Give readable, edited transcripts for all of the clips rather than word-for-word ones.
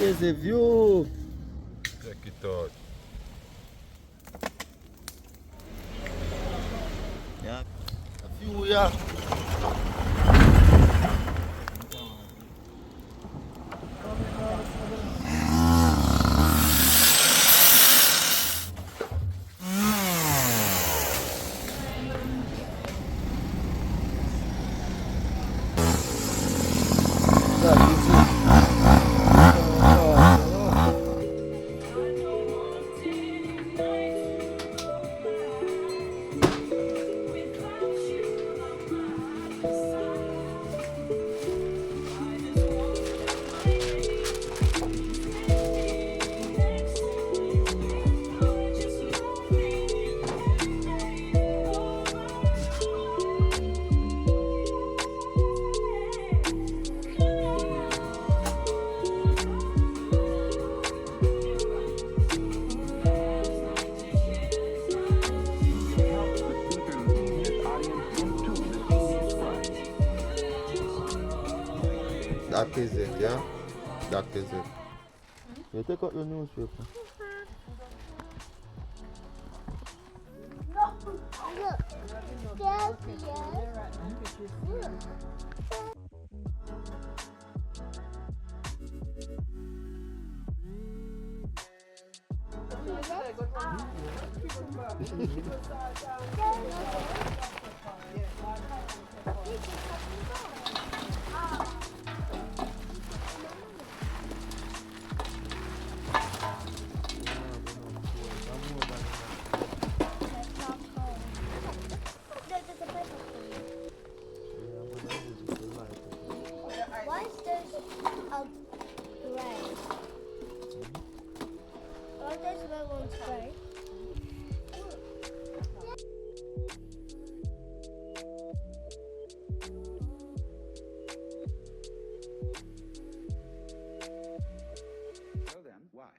Crazy view. Check it out. Yeah. A few, yeah. That is it, yeah? That is it. You take out the newspaper. Why is this gray? Why is this red one's gray? So then, why?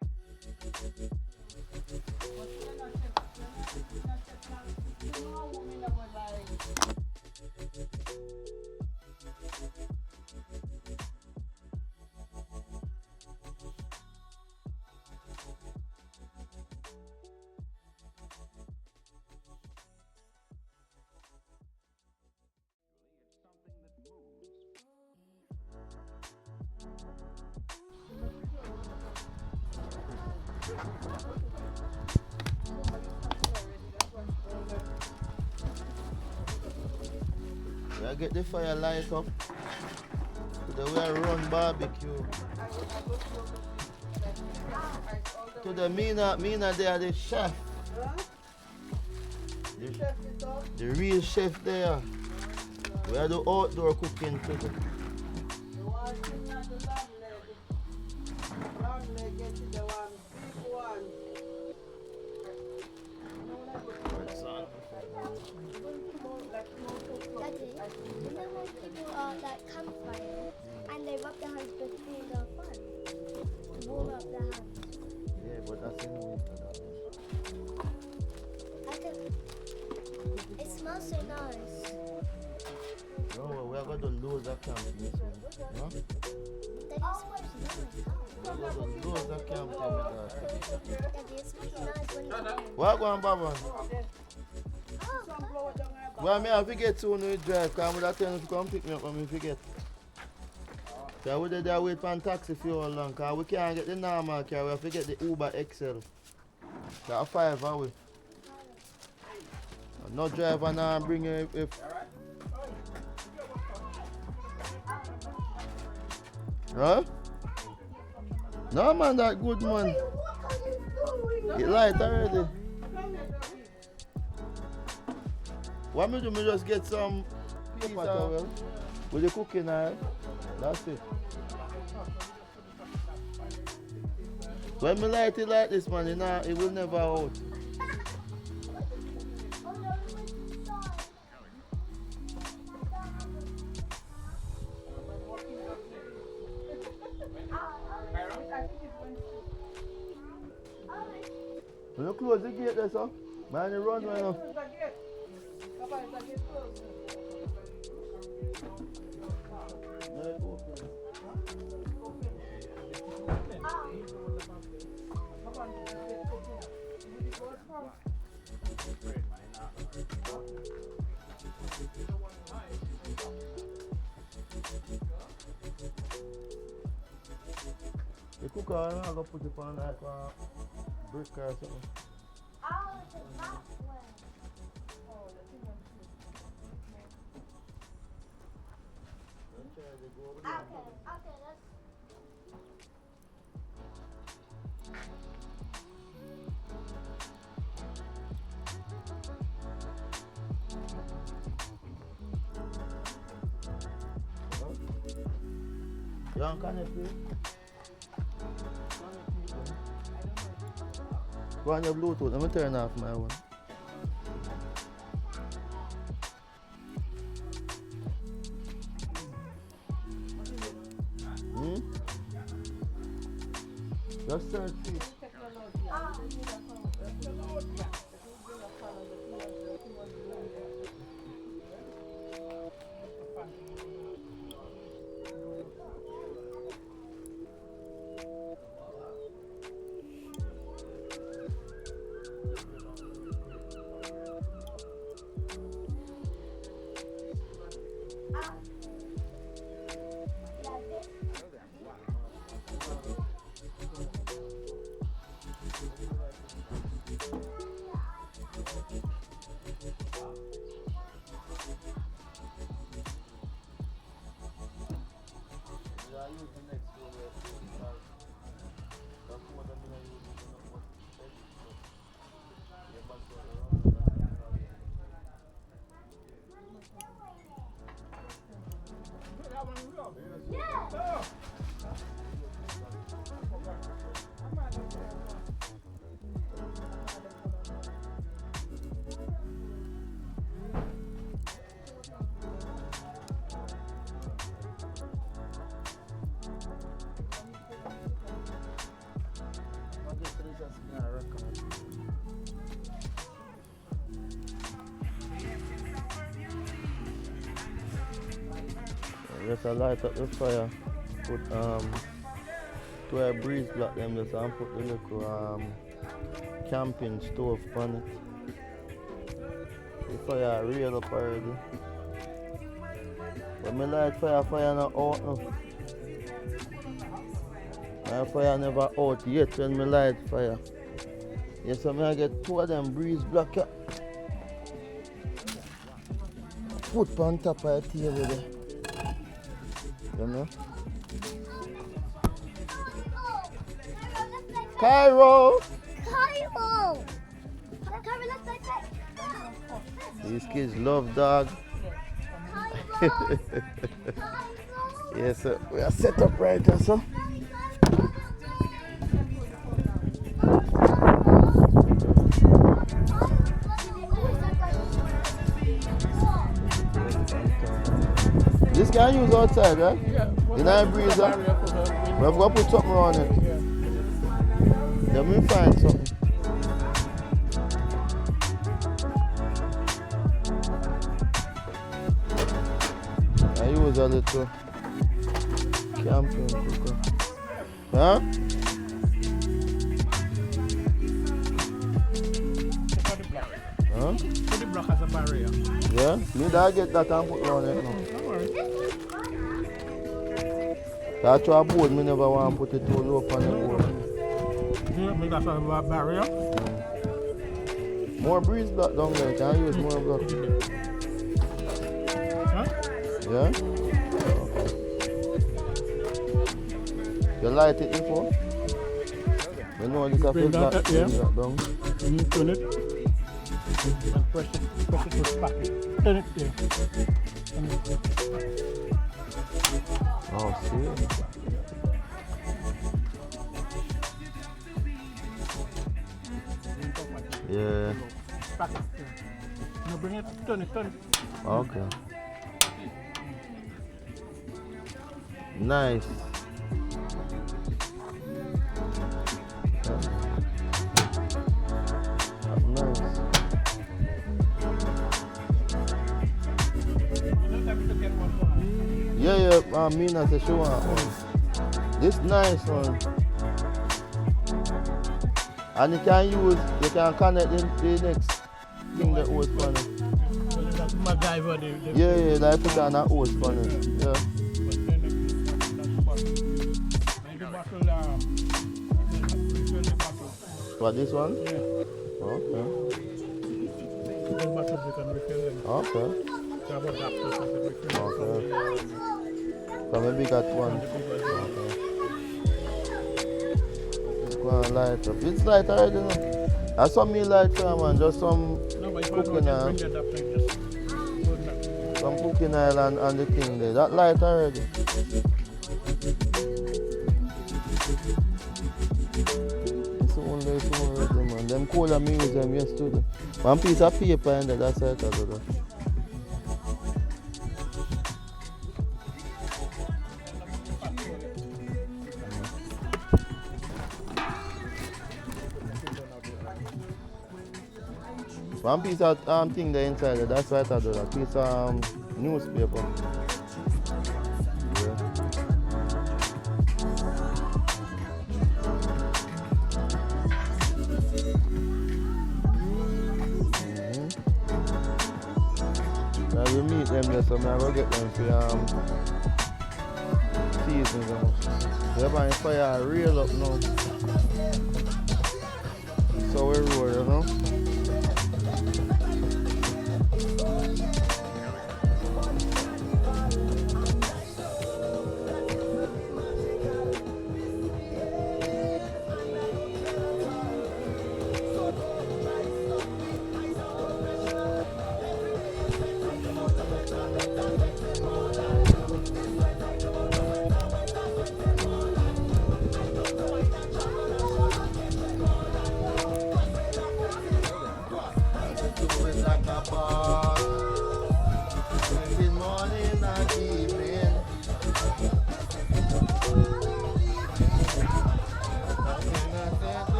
Yeah, get the fire light up. Today we are run barbecue. Today Mina they are the chef. The real chef there. We are the outdoor cooking today. Daddy, you know when people are like campfire and they rub their hands between the fire to warm up their hands? Yeah, but that's in the winter. It smells so nice. No, we are going to lose that camping this one. No? Daddy, it smells nice. We are going to lose that camping with that. Daddy, it smells nice when it's What going on, Baba? Well, I have to get soon when we drive, because I'm going to tell you to come pick me up when we forget. So I would there wait for a taxi for how long, because we can't get the normal car, we have to get the Uber XL. That's 5 hours. No driver now bring you if huh? No man, that good man. It light already. What me do, me just get some paper towel with the cooking oil. That's it. When me light it like this, man, it will never out. When you close the gate there, sir, man, you run right now. The cooker, I'm going to put it on like a brick or something. Oh, it's a that way. Okay, let's. You want connect it? Go on your Bluetooth. Let me turn off my one. Just search it. Just light up the fire, put to a breeze block them just and put the little camping stove on it. The fire real up already. When me light fire not out no. My fire never out yet when me light fire. Yes, so I get two of them breeze block up. Put on top of the table there. You know? Cairo! Cairo! Cairo, let's like that. These kids love dog. Cairo! Yes, sir. We are set up right here, sir. This can use outside, right? Yeah. You know, breeze up. We have got to put something on it. Yeah. Let me find something. I use a little camping cooker. Huh? Huh? Put the block as a barrier. Yeah? Me that get that and put on it now. Don't worry. That's why board me never want to put it too low on the board. Yeah, make that a barrier. More breeze block down there, can I use more block? Huh? Yeah? You light it before? You know this a Bring block that, yeah. down. Turn it. And press it to spark it. Turn it there. Oh, see? Yeah. Spark it. Yeah. Now bring it, turn it. Okay. Nice. Nice. Yeah, me not say she want one. This nice one. And you can connect the next thing that was on it. That's MacGyver. Yeah, like put on a hose on it. Yeah. But then that's bottle. And the bottle, refill the bottle. What, this one? Yeah. Okay. The bottles you can refill them. Okay. You have adapters that you refill Okay. from From a bigger one. the bigger one. It's going to light up. It's light already, no? That's some me light for man, just some No, but if you cooking just oil. bring the adapter, you just hold that. Some cooking oil and the thing there. That light already. It's only ready, man. Them cola me use them yesterday. One piece of paper in there, that's it. I do that. One piece of thing there inside there, that's right I do that. Piece of newspaper. Yeah. Now we meet them there, so I go get them for seasons. They're buying fire real up now. So we roll, you know.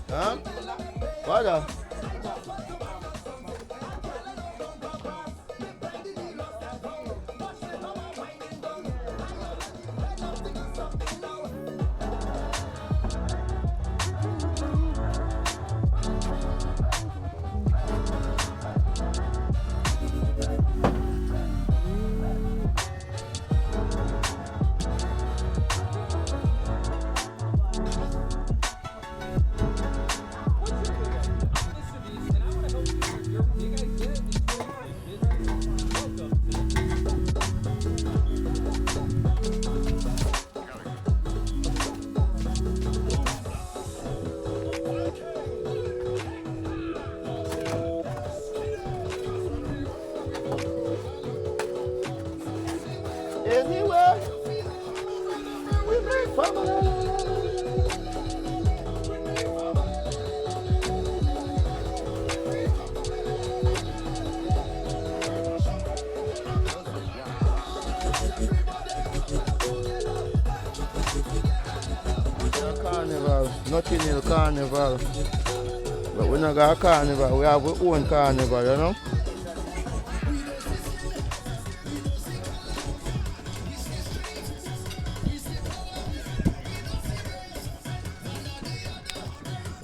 Huh? What? Anywhere we make family. Carnival, nothing in carnival. But we not got a carnival, we have our own carnival, you know?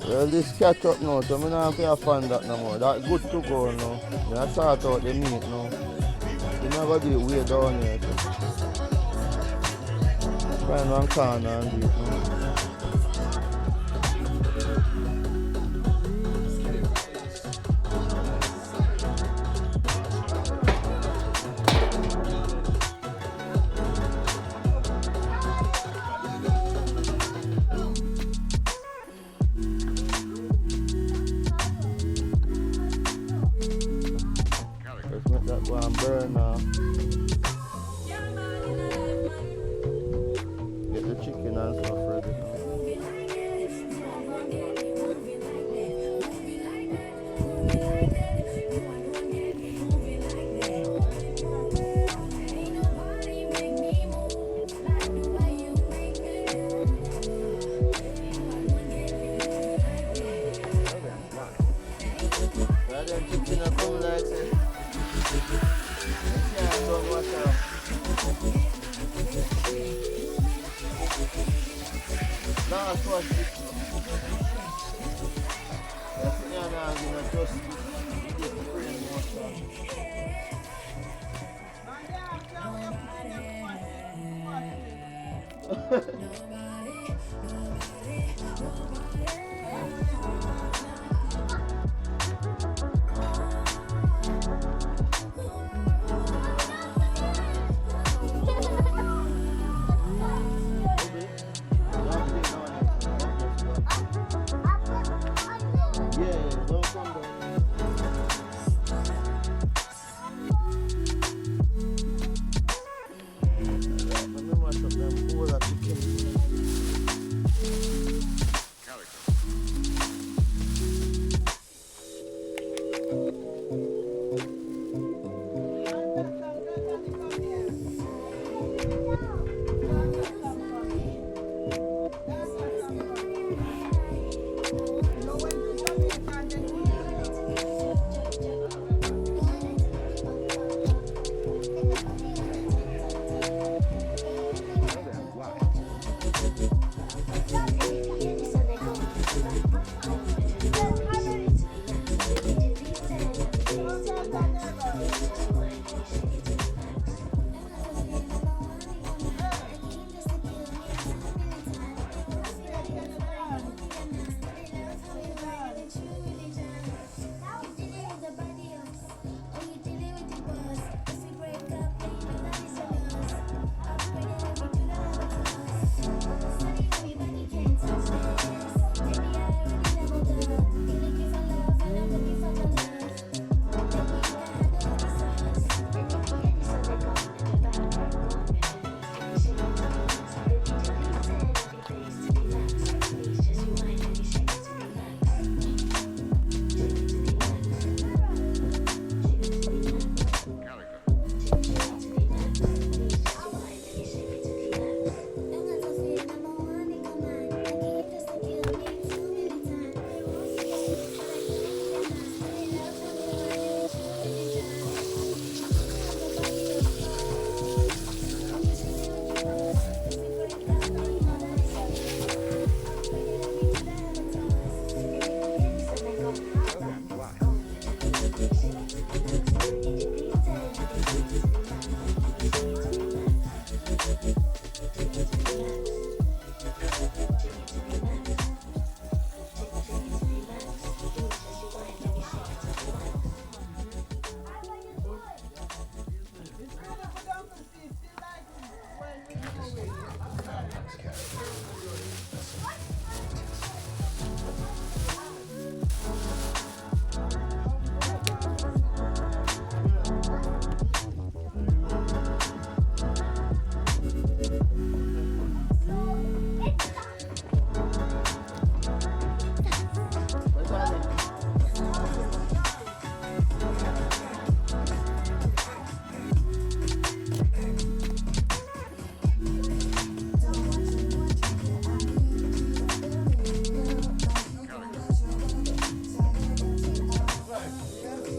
Well, this catch up now, so I'm not going to find that no more. That's good to go now. I sort out the meat now. You never do it way down here. So. Find one corner and do it now. Let's make that go and burn now. Get the chicken and stuff ready. first. That's the other argument, just get the brain more stuff. Yeah, don't come down. Let me mash up them whole of chicken.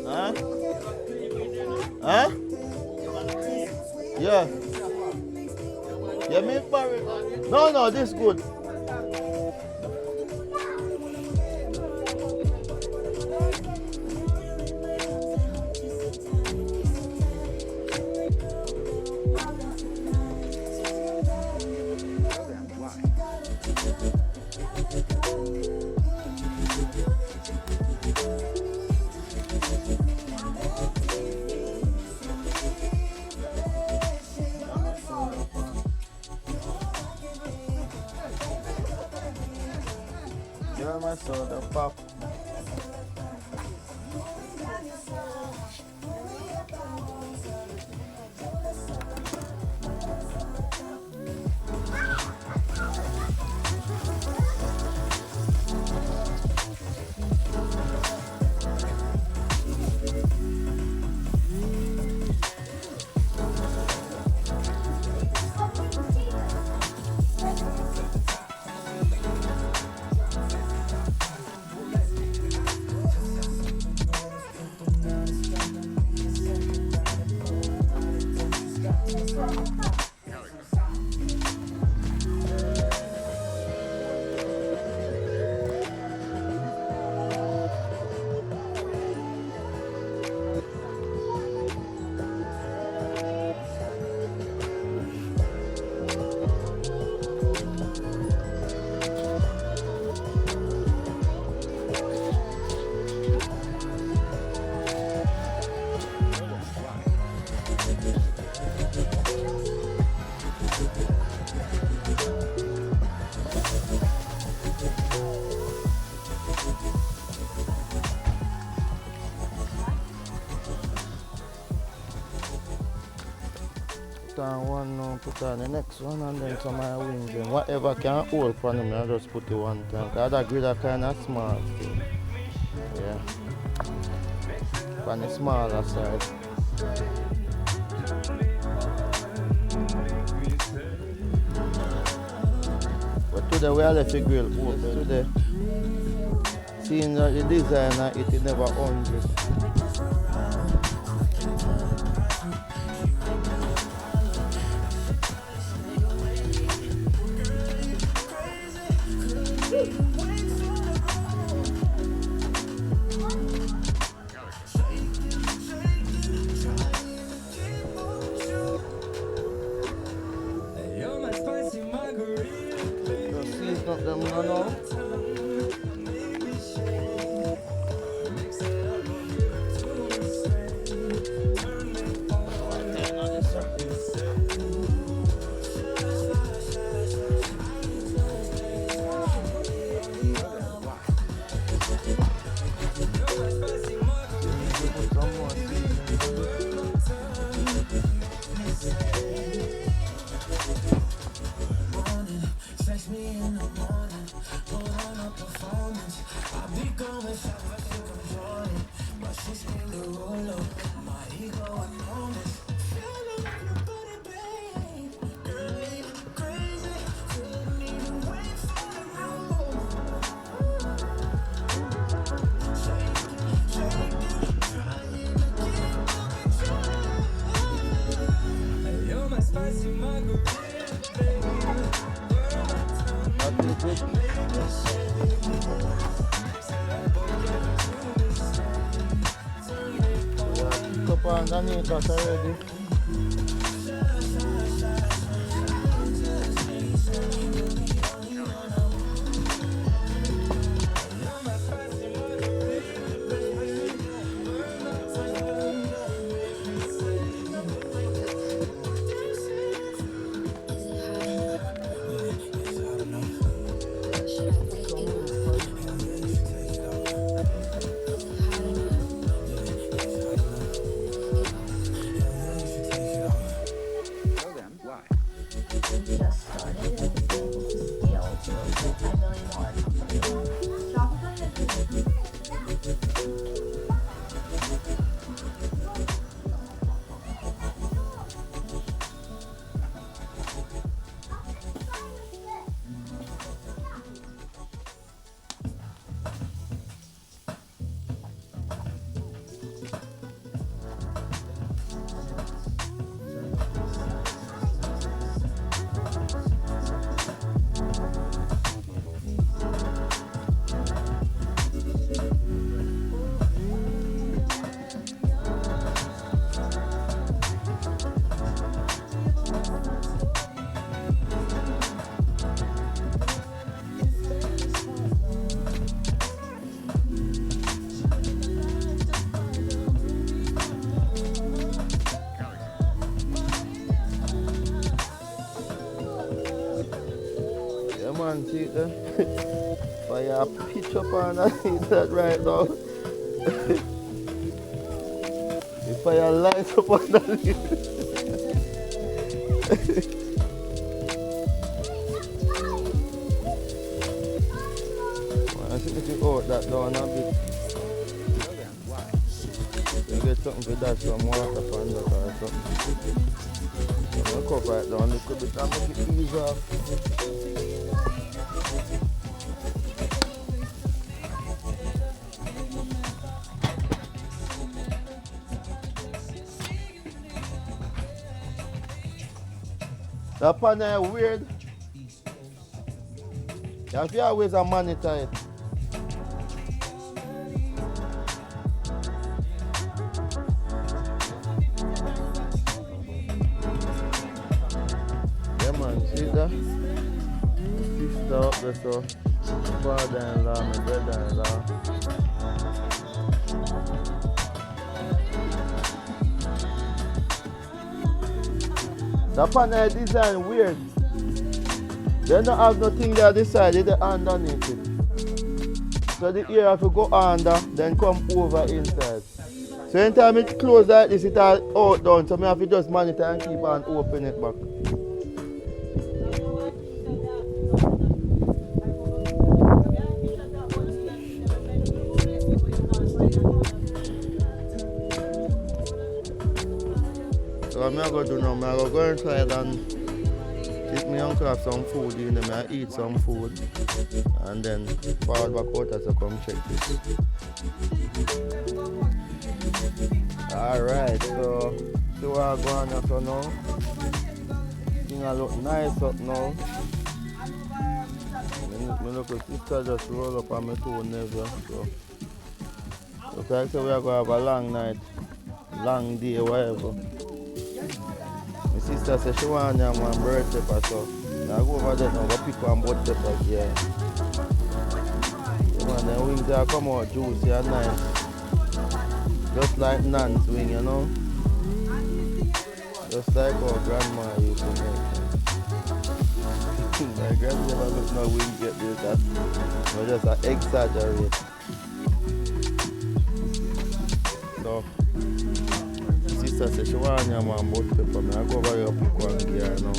Huh? Huh? Yeah. Yeah, me for it. No, this good. Yeah, my soda pop. put on one now, put on the next one, and then some of my wings. And whatever can hold for them, I just put it one time. Because that grid are kind of small still. Yeah. On the smaller side. But today we are left the grill open today. Seeing that the designer it never 100. Just season up them now. Up underneath that already. So then, why? Just started and was able to scale to a multi-million dollar company. Shopify has Yeah man, see it there? Fire pitch up on that right now. The fire lights up on that. I think if you out that down a bit, So then, why? you get something to dash some water from that or something. I'm going to cover it down a little bit and make it ease off. That panel weird. You have to always monitor it. Yeah man, see that? Sister up there, so father-in-law, my brother-in-law. The panel design weird. They don't have nothing there this side, they underneath it. So the air have to go under, then come over inside. So anytime it close like this, it all out down. So I have to just monitor and keep on open it back. So what I'm going to do now, I'm going to go inside and if my uncle have some food in them, I eat some food and then forward back out as I come check this. Alright, so see what I'm going on so now. Things look nice up now. My little sister just roll up on my two never. So looks like so we are going to have a long night, long day, whatever. My sister said she want to have one bird pepper, so I go over there now, go pick one bird pepper here. Yeah, man, the wings are come out juicy and nice. Just like Nan's wing, you know? Just like our grandma used to make. My grandma never look no wing get this, that. We just exaggerate. So, sister said she want to have one bird pepper. I go over here pick one here now.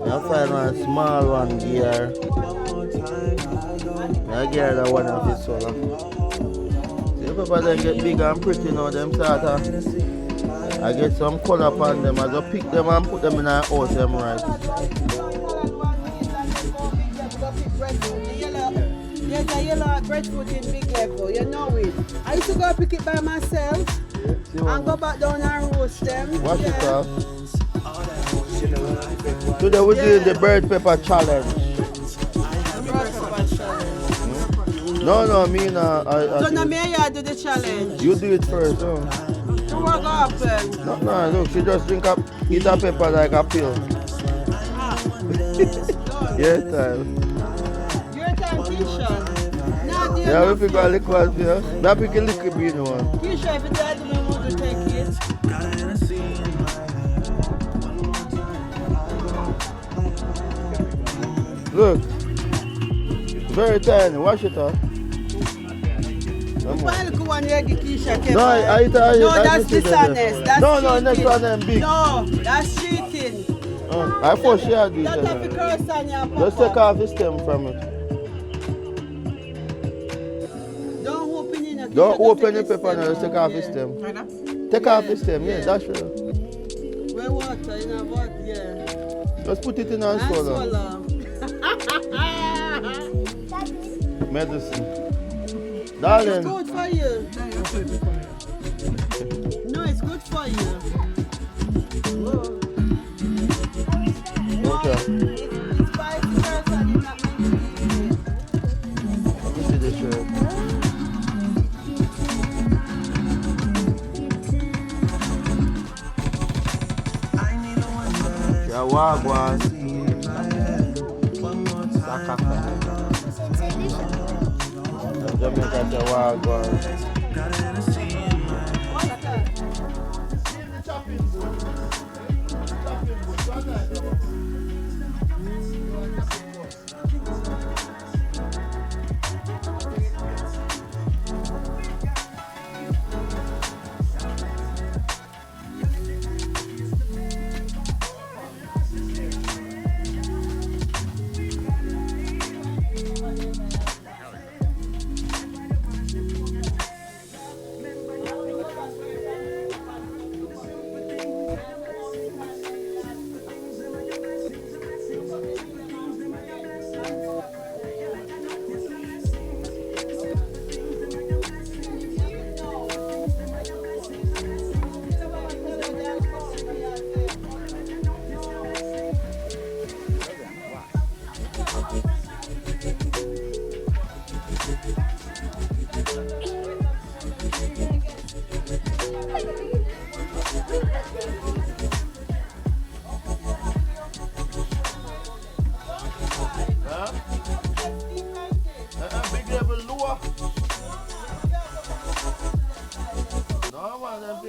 I find one small one gear. I gear that one of this solar. See if people then get big and pretty now, them start I get some color upon them. I just pick them and put them in our house them right. There's a yellow breadfruit in Big Apple, you know it. I used to go pick it by myself and go back down and roast them. Wash it off. Today we're doing the bird pepper challenge. No, me no. So now me and you do the challenge. You do it first, no? So what go happen? No, look, she just eat a pepper like a pill. Yeah, time. Yeah, we pick a liquid one here. I pick a liquid bean one. Keisha, if you tell me want to take it. Look. Very tiny. Wash it off. One you give Keisha, no, I that's dishonest. That's no, cheating. next one them big. No, that's cheating. I thought she had this. That's a curse on your papa. Just take off the stem from it. Don't open the pepper now, just take off the stem. Take off the stem, yeah, that's true. Where water, you know what? Yeah. Just put it in and swallow. Medicine. Darling. It's good for you. No, it's good for you. Okay. It's 5 years and you're not meant to eat it. Let me see the shirt. Wagwan. Sakaka. Jamaica say wagwan.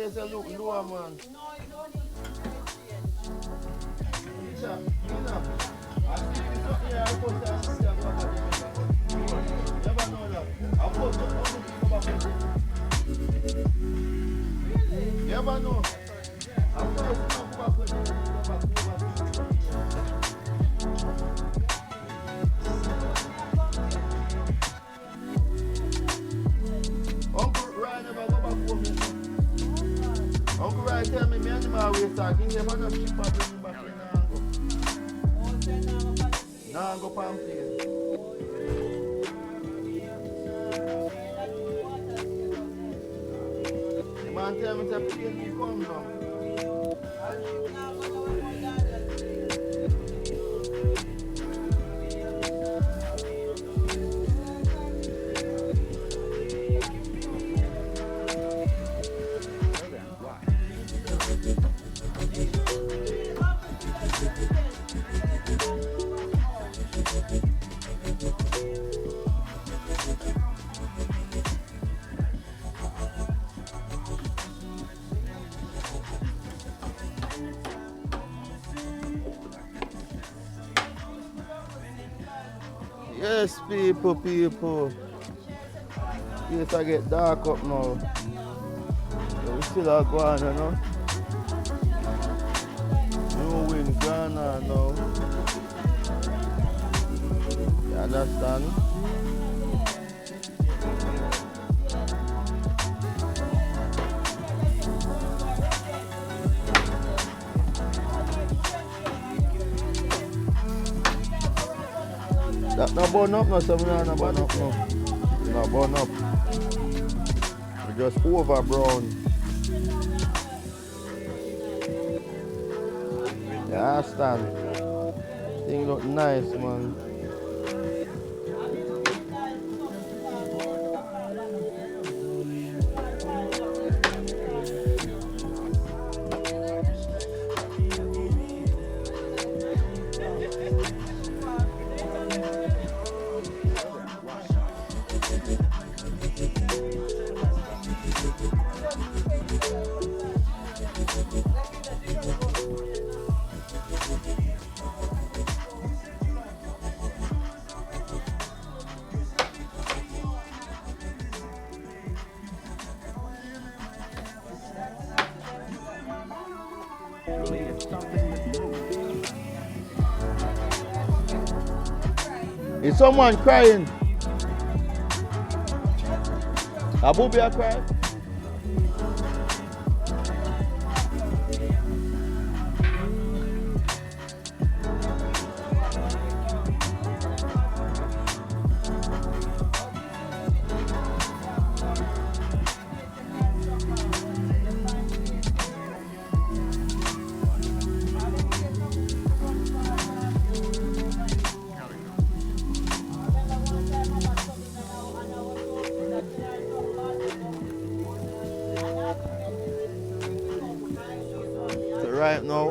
face look lower, man. No, you don't need to change. Teacher, you know, I see this up here, I put that system back at the never know that. I put that up to go back with it. You ever know? I first go back with it, go back over. Uncle Ryan never go back home yet. Uncle Ryan tell me animal waste talking, if I don't ship and bring him back in now go palm place. The man tell me to play me come now. Well then, why? Yes, people. Yes, I get dark up now. So we still are going, you know. New wind gone on now. You understand? That no burn up no, so we no burn up no. No burn up. We just over brown. You understand? Thing look nice, man. Surely it's something that moves. Is someone crying? A booby a cry? So right now,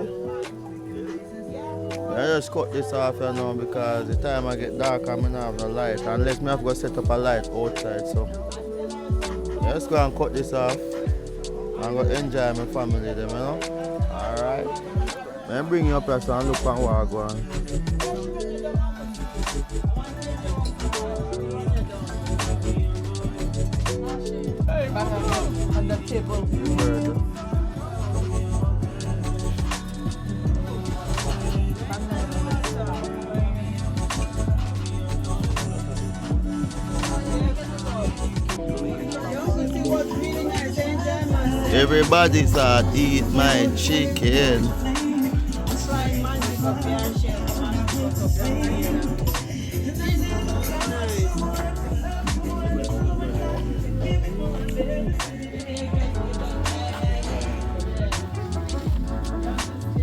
I just cut this off here now because the time I get dark I'm gonna have no light unless me have to go set up a light outside. So let's go and cut this off and go enjoy my family them, you know. Alright. Let me bring you up here so I look at what I go on. On the table. Bird. Everybody start eat my chicken.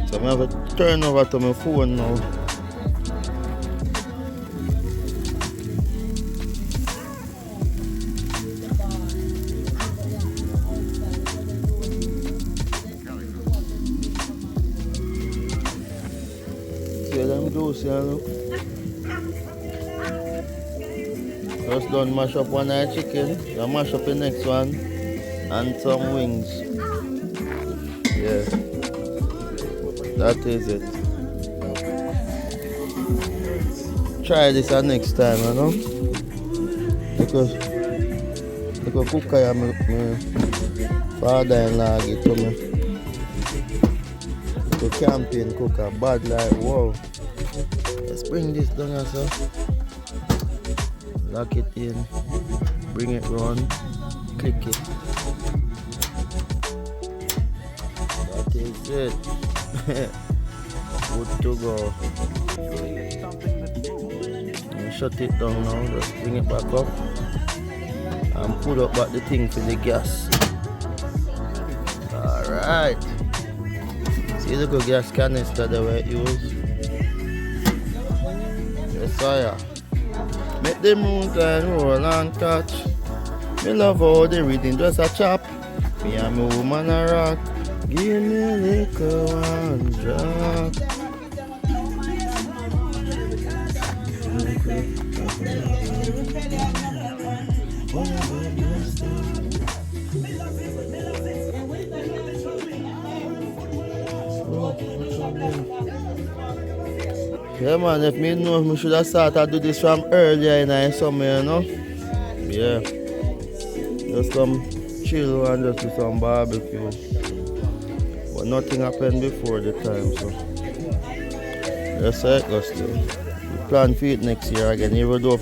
So I have to turn over to my phone now. See them juicy, you know. Just done mash up one eye chicken, then mash up the next one and some wings. Yeah. That is it. Try this next time, you know? Because cook I my father-in-law give to me. The campaign cooker bad like wow. Let's bring this down here, sir. Lock it in. Bring it round. Click it. That is it. Good to go. Shut it down now. Just bring it back up. And put up back the thing for the gas. Alright. See the good gas canister that we use. Yes, sir. Make the mountain roll and catch. Me love how the rhythm just a chop. Me and my woman a rock. Give me a little one drop. Yeah man, if me know, me should have started to do this from earlier in the summer, you know. Yeah. Just come chill and just do some barbecue. But nothing happened before the time, so. That's how it goes to. We plan for it next year again. Even though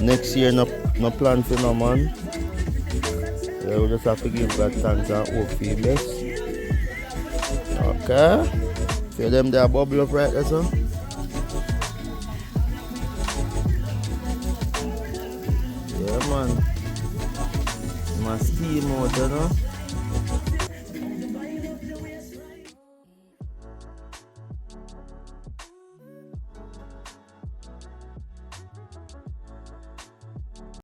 next year no plan for no man. Yeah, we just have to give God thanks and hope for the best. Okay. Feel them there bubble up right there, so. Yeah man. My steam out, you know.